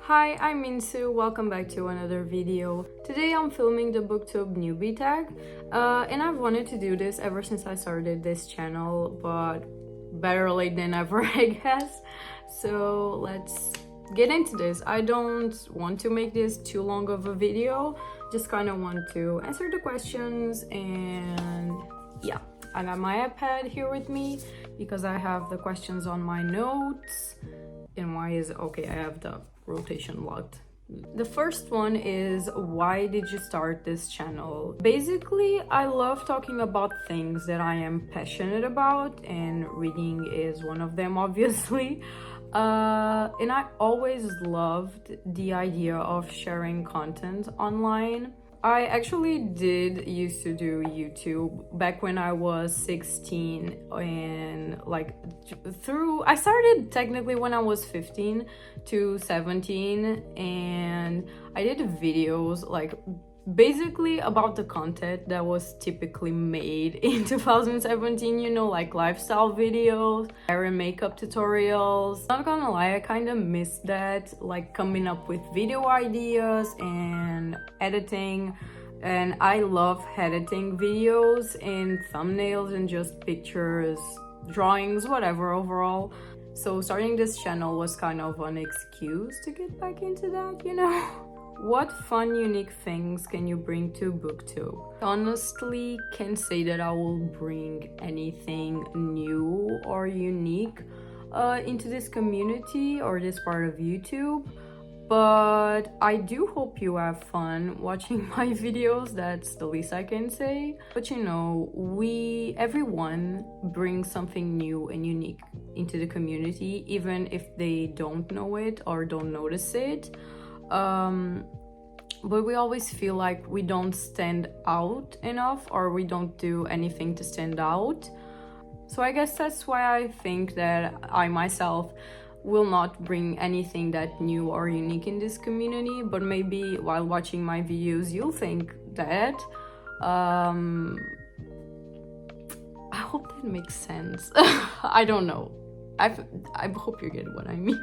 Hi, I'm Minsoo. Welcome back to another video. Today I'm filming the booktube newbie tag, and I've wanted to do this ever since I started this channel, but better late than never, I guess. So let's get into this. I don't want to make this too long of a video, just kind of want to answer the questions. And yeah, I got my iPad here with me because I have the questions on my notes. And why is okay, I have the rotation locked. The first one is, why did you start this channel? Basically, I love talking about things that I am passionate about, and reading is one of them, obviously. And I always loved the idea of sharing content online. I actually did used to do YouTube back when I was 16, and I started technically when I was 15 to 17, and I did videos basically about the content that was typically made in 2017, you know, like lifestyle videos, hair and makeup tutorials. Not gonna lie, I kind of missed that, like coming up with video ideas and editing. And I love editing videos and thumbnails and just pictures, drawings, whatever overall. So starting this channel was kind of an excuse to get back into that, you know? What fun, unique things can you bring to booktube? Honestly, can't say that I will bring anything new or unique into this community or this part of YouTube, but I do hope you have fun watching my videos. That's the least I can say. But you know, everyone brings something new and unique into the community, even if they don't know it or don't notice it. But we always feel like we don't stand out enough, or we don't do anything to stand out. So I guess that's why I think that I myself will not bring anything that new or unique in this community, but maybe while watching my videos you'll think that. I hope that makes sense. I don't know. I hope you get what I mean.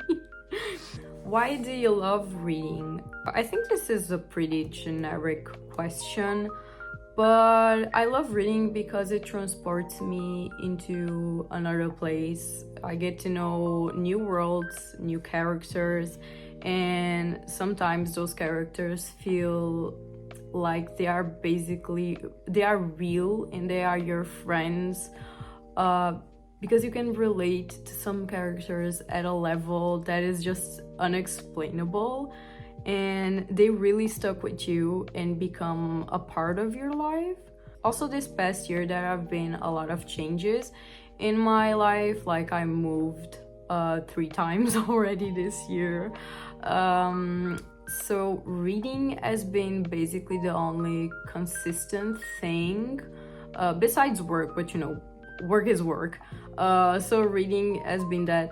Why do you love reading? I think this is a pretty generic question, but I love reading because it transports me into another place. I get to know new worlds, new characters, and sometimes those characters feel like they are real and they are your friends. Because you can relate to some characters at a level that is just unexplainable, and they really stuck with you and become a part of your life. Also, this past year there have been a lot of changes in my life. Like, I moved 3 times already this year. So reading has been basically the only consistent thing besides work, but you know, work is work. So reading has been that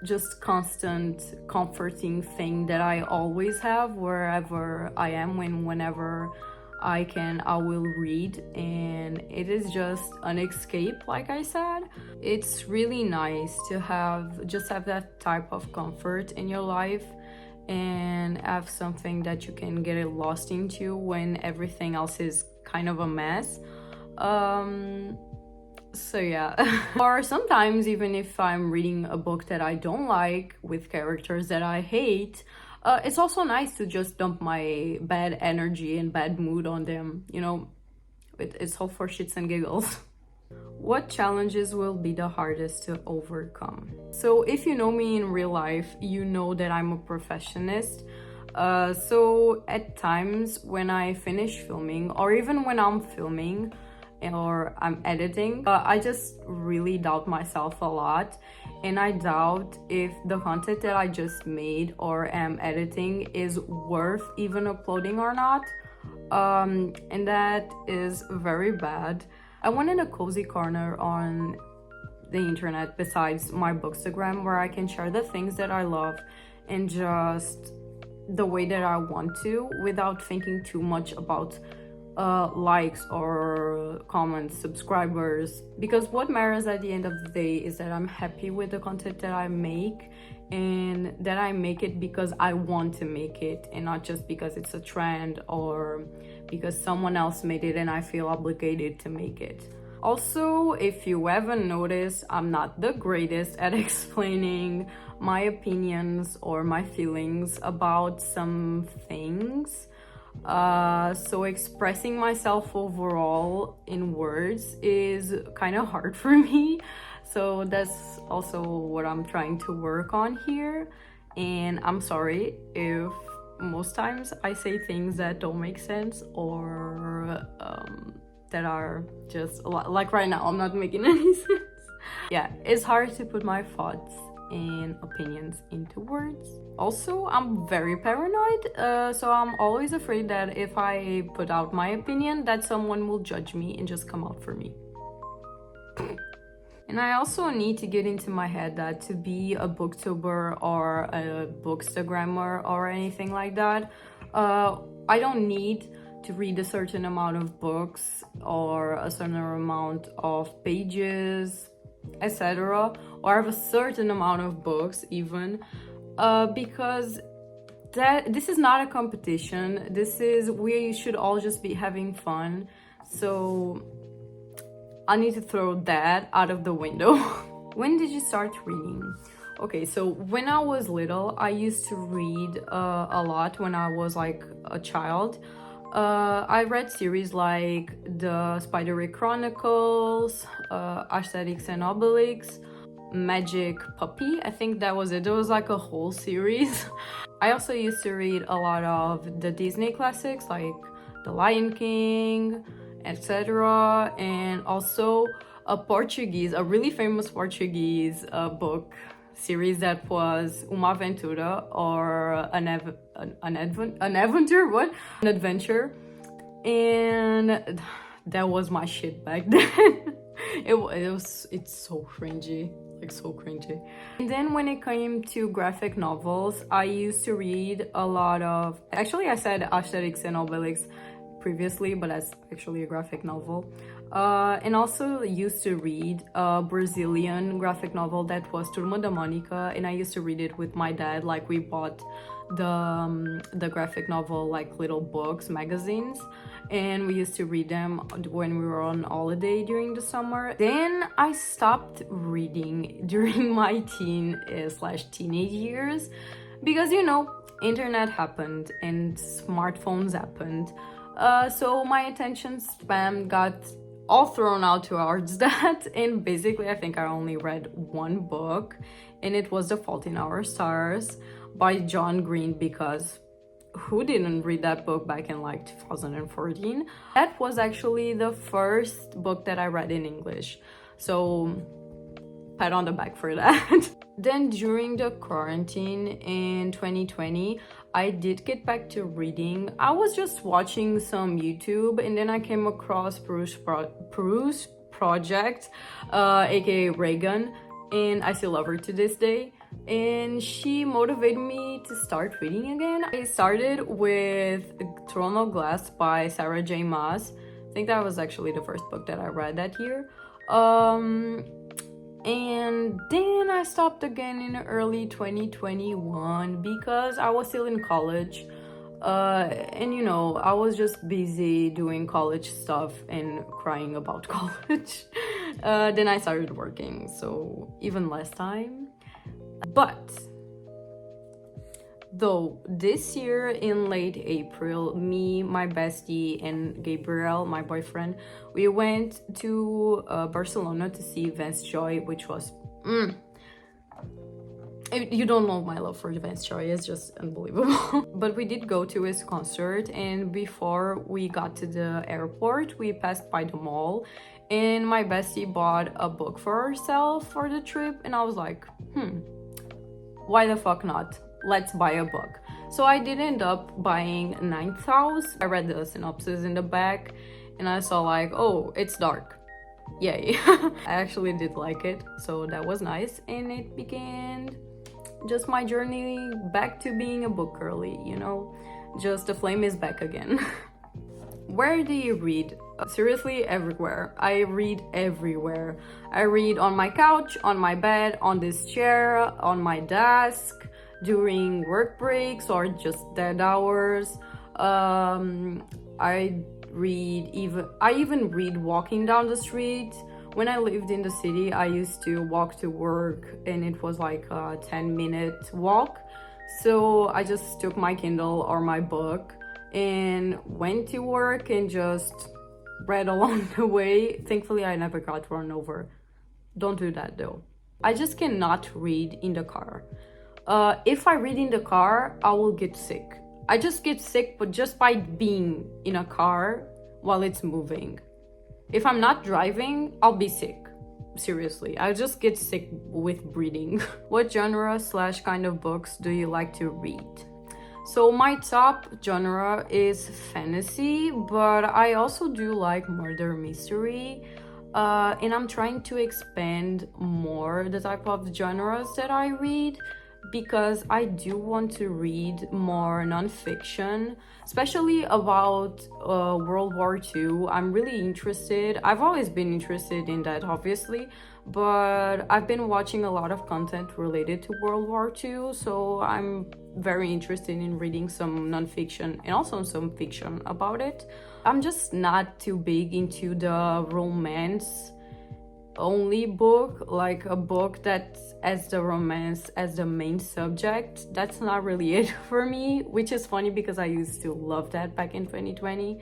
just constant comforting thing that I always have wherever I am. Whenever I can, I will read, and it is just an escape. Like I said, it's really nice to have that type of comfort in your life and have something that you can get lost into when everything else is kind of a mess. So yeah. Or sometimes, even if I'm reading a book that I don't like with characters that I hate, it's also nice to just dump my bad energy and bad mood on them, you know. It's all for shits and giggles. What challenges will be the hardest to overcome? So if you know me in real life, you know that I'm a perfectionist. So at times when I finish filming, or even when I'm filming or I'm editing, I just really doubt myself a lot, and I doubt if the content that I just made or am editing is worth even uploading or not. And that is very bad. I wanted a cozy corner on the internet besides my bookstagram, where I can share the things that I love and just the way that I want to, without thinking too much about likes or comments, subscribers, because what matters at the end of the day is that I'm happy with the content that I make, and that I make it because I want to make it and not just because it's a trend or because someone else made it and I feel obligated to make it. Also, if you haven't noticed, I'm not the greatest at explaining my opinions or my feelings about some things. So expressing myself overall in words is kind of hard for me. So that's also what I'm trying to work on here. And I'm sorry if most times I say things that don't make sense or that are just like right now I'm not making any sense. Yeah, it's hard to put my thoughts and opinions into words. Also, I'm very paranoid, so I'm always afraid that if I put out my opinion that someone will judge me and just come out for me. And I also need to get into my head that to be a booktuber or a bookstagrammer or anything like that, I don't need to read a certain amount of books or a certain amount of pages, etc., or have a certain amount of books even, because this is not a competition. We should all just be having fun. So I need to throw that out of the window. When did you start reading? Okay, so when I was little, I used to read a lot when I was like a child. I read series like the Spider Chronicles, Asterix and Obelix, Magic Puppy, I think that was it. There was like a whole series. I also used to read a lot of the Disney classics like The Lion King, etc. And also a really famous Portuguese book series that was Uma Aventura, or an adventure, and that was my shit back then. It's so cringy, like so cringy. And then when it came to graphic novels, I used to read a lot of, actually I said Asterix and Obelix previously, but that's actually a graphic novel. And also used to read a Brazilian graphic novel that was Turma da Mônica, and I used to read it with my dad. Like, we bought the graphic novel like little books, magazines, and we used to read them when we were on holiday during the summer. Then I stopped reading during my teen/teenage years because, you know, internet happened and smartphones happened. So my attention span got all thrown out towards that, and basically I think I only read one book, and it was The Fault in Our Stars by John Green, because who didn't read that book back in like 2014? That was actually the first book that I read in English, so pat on the back for that. Then during the quarantine in 2020, I did get back to reading. I was just watching some YouTube, and then I came across Prue's Project, aka Reagan, and I still love her to this day. And she motivated me to start reading again. I started with Throne of Glass by Sarah J. Maas. I think that was actually the first book that I read that year. And then I stopped again in early 2021 because I was still in college, and you know, I was just busy doing college stuff and crying about college. Then I started working, so even less time. But though this year in late April, me, my bestie, and Gabriel, my boyfriend, we went to Barcelona to see Vance Joy, which was you don't know my love for Vance Joy, it's just unbelievable. But we did go to his concert, and before we got to the airport, we passed by the mall, and my bestie bought a book for herself for the trip, and I was like, why the fuck not? Let's buy a book. So I did end up buying Ninth House. I read the synopsis in the back, and I saw like, oh, it's dark. Yay. I actually did like it, so that was nice, and it began just my journey back to being a book girly, you know? Just the flame is back again. Where do you read? Seriously, everywhere. I read everywhere. I read on my couch, on my bed, on this chair, on my desk, during work breaks or just dead hours. I even read walking down the street. When I lived in the city, I used to walk to work and it was like a 10-minute walk. So I just took my Kindle or my book and went to work and just read along the way. Thankfully, I never got run over. Don't do that though. I just cannot read in the car. If I read in the car, I will get sick. I just get sick, but just by being in a car while it's moving. If I'm not driving, I'll be sick. Seriously, I just get sick with breathing. What genre / kind of books do you like to read? So my top genre is fantasy, but I also do like murder mystery. And I'm trying to expand more the type of genres that I read, because I do want to read more nonfiction, especially about World War II. I'm really interested. I've always been interested in that, obviously, but I've been watching a lot of content related to World War II, so I'm very interested in reading some nonfiction and also some fiction about it. I'm just not too big into the romance only book, like a book that has the romance as the main subject. That's not really it for me, which is funny because I used to love that back in 2020.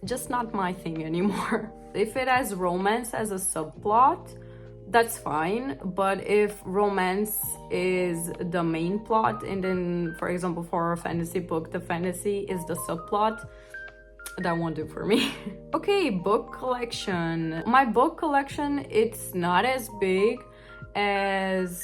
Just not my thing anymore. If it has romance as a subplot, that's fine, but if romance is the main plot and then, for example, for a fantasy book, the fantasy is the subplot, that won't do for me. Okay, book collection. My book collection, it's not as big as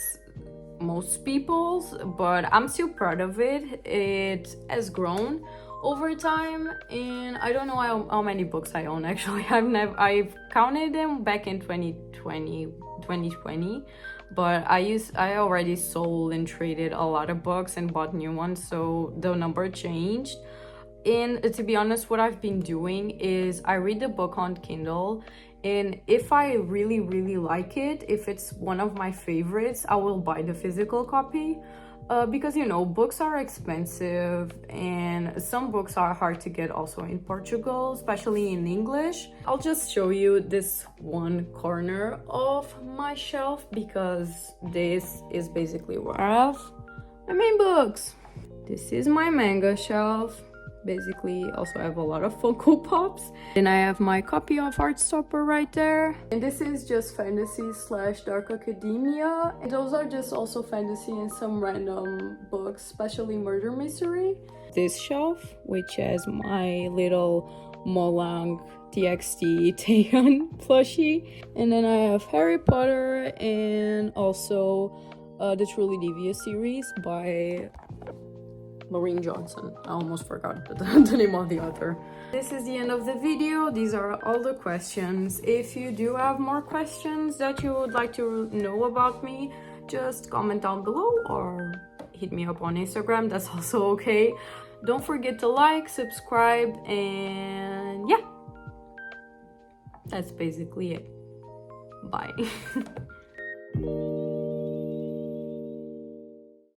most people's, but I'm still proud of it. It has grown over time, and I don't know how many books I own actually. I've counted them back in 2020, but I already sold and traded a lot of books and bought new ones, so the number changed. And to be honest, what I've been doing is I read the book on Kindle, and if I really, really like it, if it's one of my favorites, I will buy the physical copy. Because, you know, books are expensive and some books are hard to get also in Portugal, especially in English. I'll just show you this one corner of my shelf because this is basically where I have my main books. This is my manga shelf. Basically, also I have a lot of Funko Pops. And I have my copy of Heartstopper right there. And this is just fantasy / dark academia. And those are just also fantasy and some random books, especially murder mystery. This shelf, which has my little Molang TXT Taeyeon plushie. And then I have Harry Potter and also the Truly Devious series by Maureen Johnson. I almost forgot the name of the author. This is the end of the video. These are all the questions. If you do have more questions that you would like to know about me, just comment down below or hit me up on Instagram. That's also okay. Don't forget to like, subscribe, and yeah, that's basically it. Bye.